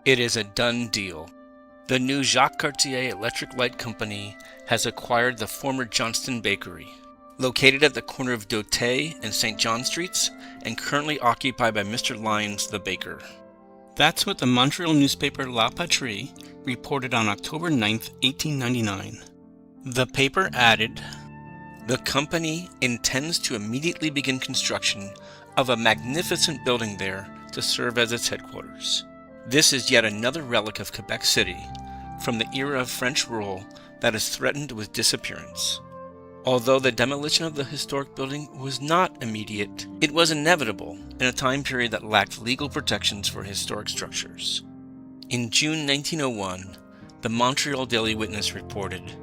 It is a done deal. The new Jacques Cartier Electric Light Company has acquired the former Johnston Bakery, located at the corner of Doutet and St. John Streets, and currently occupied by Mr. Lyons the baker. That's what the Montreal newspaper La Patrie reported on October 9, 1899. The paper added, "The company intends to immediately begin construction of a magnificent building there to serve as its headquarters. This is yet another relic of Quebec City from the era of French rule that is threatened with disappearance." Although the demolition of the historic building was not immediate, it was inevitable in a time period that lacked legal protections for historic structures. In June 1901, the Montreal Daily Witness reported,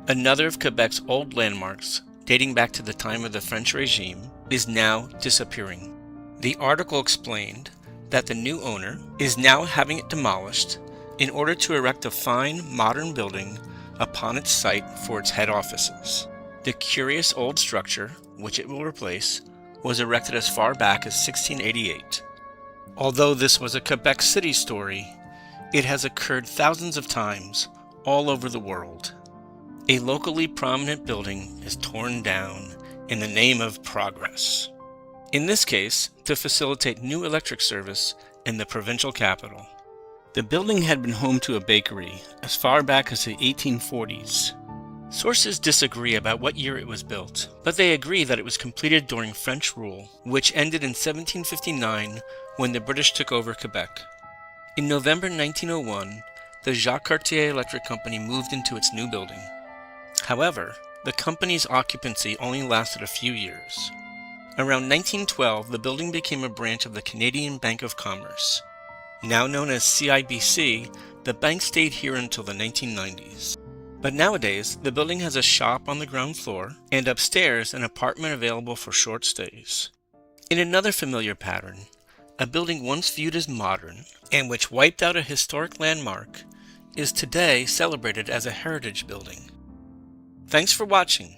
"Another of Quebec's old landmarks, dating back to the time of the French regime, is now disappearing." The article explained that the new owner is now having it demolished in order to erect a fine, modern building upon its site for its head offices. The curious old structure, which it will replace, was erected as far back as 1688. Although this was a Quebec City story, it has occurred thousands of times all over the world. A locally prominent building is torn down in the name of progress. In this case, to facilitate new electric service in the provincial capital. The building had been home to a bakery as far back as the 1840s. Sources disagree about what year it was built, but they agree that it was completed during French rule, which ended in 1759 when the British took over Quebec. In November 1901, the Jacques Cartier Electric Company moved into its new building. However, the company's occupancy only lasted a few years. Around 1912, the building became a branch of the Canadian Bank of Commerce. Now known as CIBC, the bank stayed here until the 1990s. But nowadays, the building has a shop on the ground floor, and upstairs an apartment available for short stays. In another familiar pattern, a building once viewed as modern, and which wiped out a historic landmark, is today celebrated as a heritage building. Thanks for watching.